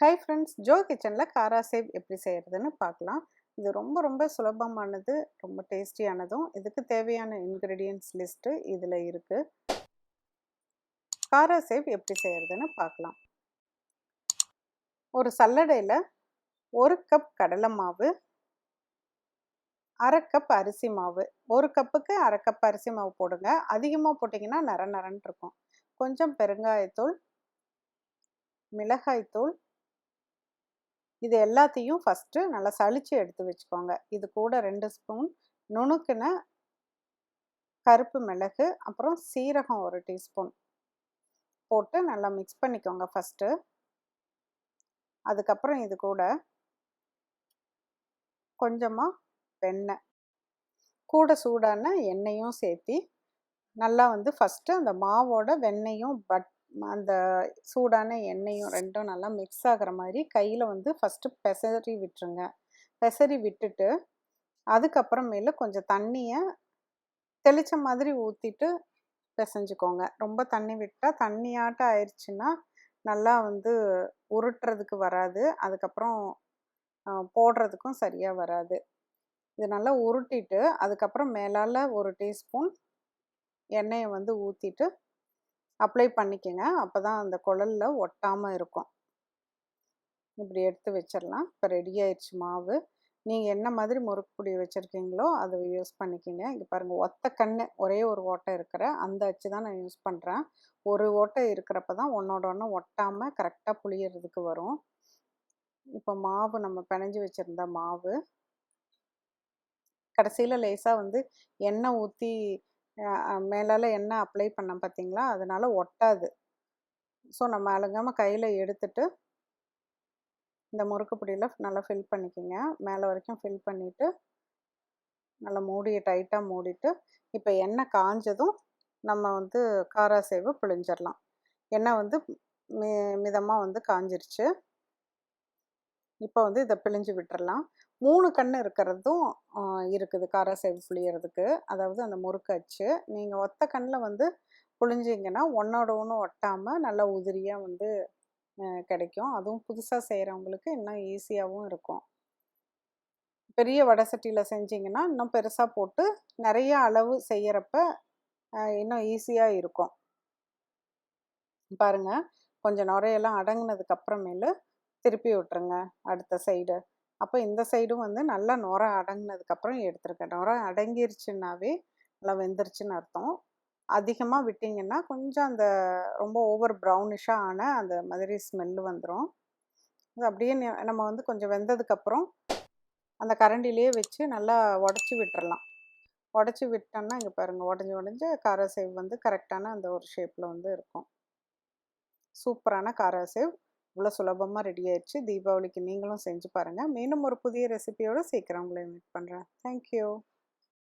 Hi friends, Joe கிச்சனில் காராசேவ் எப்படி செய்கிறதுன்னு பார்க்கலாம். இது ரொம்ப சுலபமானது, ரொம்ப டேஸ்டியானதும். இதுக்கு தேவையான இன்க்ரீடியன்ட்ஸ் லிஸ்ட்டு இதில் இருக்குது. காராசேவ் எப்படி செய்கிறதுன்னு பார்க்கலாம். ஒரு சல்லடையில் 1 கப் கடலை மாவு, 1/2 கப் அரிசி மாவு. 1 கப்புக்கு 1/2 கப் அரிசி மாவு போடுங்க. அதிகமாக போட்டிங்கன்னா நரன்னு இருக்கும். கொஞ்சம் பெருங்காயத்தூள், மிளகாய்த்தூள், இது எல்லாத்தையும் ஃபஸ்ட்டு நல்லா சலிச்சு எடுத்து வச்சுக்கோங்க. இது கூட 2 ஸ்பூன் நுணுக்கின கருப்பு மிளகு, அப்புறம் சீரகம் 1 டீஸ்பூன் போட்டு நல்லா மிக்ஸ் பண்ணிக்கோங்க ஃபஸ்ட்டு. அதுக்கப்புறம் இது கூட கொஞ்சமாக வெண்ணெய், கூட சூடான எண்ணெயும் சேர்த்தி நல்லா ஃபஸ்ட்டு அந்த மாவோட வெண்ணெயும் அந்த சூடான எண்ணெயும் ரெண்டும் நல்லா மிக்ஸ் ஆகிற மாதிரி கையில் ஃபஸ்ட்டு பெசரி விட்டுருங்க. பெசரி விட்டுட்டு அதுக்கப்புறமேல கொஞ்சம் தண்ணியை தெளித்த மாதிரி ஊற்றிட்டு பிசைஞ்சுக்கோங்க. ரொம்ப தண்ணி விட்டால் தண்ணியாட்டம் ஆயிடுச்சுன்னா நல்லா உருட்டுறதுக்கு வராது, அதுக்கப்புறம் போடுறதுக்கும் சரியாக வராது. இது நல்லா உருட்டிட்டு அதுக்கப்புறம் மேலால் 1 டீஸ்பூன் எண்ணெயை ஊற்றிட்டு அப்ளை பண்ணிக்கங்க. அப்போ தான் அந்த குழலில் ஒட்டாமல் இருக்கும். இப்படி எடுத்து வச்சிடலாம். இப்போ ரெடி ஆயிடுச்சு மாவு. நீங்கள் என்ன மாதிரி முறுக்கு பொடி வச்சுருக்கீங்களோ அதை யூஸ் பண்ணிக்கோங்க. இங்கே பாருங்கள், ஒத்த கண்ணு ஒரே ஒரு ஓட்டை இருக்கிற அந்த அச்சு தான் நான் யூஸ் பண்ணுறேன். ஒரு ஓட்டை இருக்கிறப்ப தான் ஒன்றோட ஒன்று ஒட்டாமல் கரெக்டாக புளியறதுக்கு வரும். இப்போ மாவு நம்ம பிணைஞ்சி வச்சுருந்த மாவு கடைசியில் லேசாக எண்ணெய் ஊற்றி மேலால் எண்ணெய் அப்ளை பண்ண பார்த்தீங்களா, அதனால் ஒட்டாது. ஸோ நம்ம அழுங்காமல் கையில் எடுத்துட்டு இந்த முறுக்கு பொடியில் நல்லா ஃபில் பண்ணிக்கோங்க. மேலே வரைக்கும் ஃபில் பண்ணிவிட்டு நல்லா மூடியை டைட்டாக மூடிட்டு இப்போ எண்ணெய் காஞ்சதும் நம்ம காராசேவை பிழிஞ்சிடலாம். எண்ணெய் மிதமாக காஞ்சிருச்சு. இப்போ இதை பிழிஞ்சு விட்டுறலாம். 3 கண் இருக்கிறதும் இருக்குது காராசேவ் புளியறதுக்கு, அதாவது அந்த முறுக்கு அச்சு. நீங்கள் ஒத்த கண்ணில் புழிஞ்சிங்கன்னா ஒன்றோட ஒன்று ஒட்டாமல் நல்லா உதிரியாக கிடைக்கும். அதுவும் புதுசாக செய்கிறவங்களுக்கு இன்னும் ஈஸியாகவும் இருக்கும். பெரிய வடை சட்டியில் செஞ்சிங்கன்னா இன்னும் பெருசாக போட்டு நிறைய அளவு செய்கிறப்ப இன்னும் ஈஸியாக இருக்கும். பாருங்கள், கொஞ்சம் நுரையெல்லாம் அடங்கினதுக்கு அப்புறமேலு திருப்பி விட்டுருங்க அடுத்த சைடு. அப்போ இந்த சைடும் நல்லா நுரை அடங்கினதுக்கப்புறம் எடுத்துருக்கேன். நுரை அடங்கிருச்சுன்னாவே நல்லா வெந்துருச்சுன்னு அர்த்தம். அதிகமாக விட்டிங்கன்னா கொஞ்சம் அந்த ரொம்ப ஓவர் ப்ரௌனிஷாக ஆன அந்த மாதிரி ஸ்மெல்லு வந்துடும். அது அப்படியே நம்ம கொஞ்சம் வெந்ததுக்கப்புறம் அந்த கரண்டிலேயே வச்சு நல்லா உடச்சி விட்டுறலாம். உடச்சி விட்டோம்னா இங்கே பாருங்கள், உடஞ்சி காராசேவ் கரெக்டான அந்த ஒரு ஷேப்பில் இருக்கும். சூப்பரான காராசேவ் இவ்வளோ சுலபமாக ரெடி ஆயிடுச்சு. தீபாவளிக்கு நீங்களும் செஞ்சு பாருங்கள். மீண்டும் ஒரு புதிய ரெசிபியோடு சீக்கிரம் உங்களை மீட் பண்ணுறேன். தேங்க்யூ.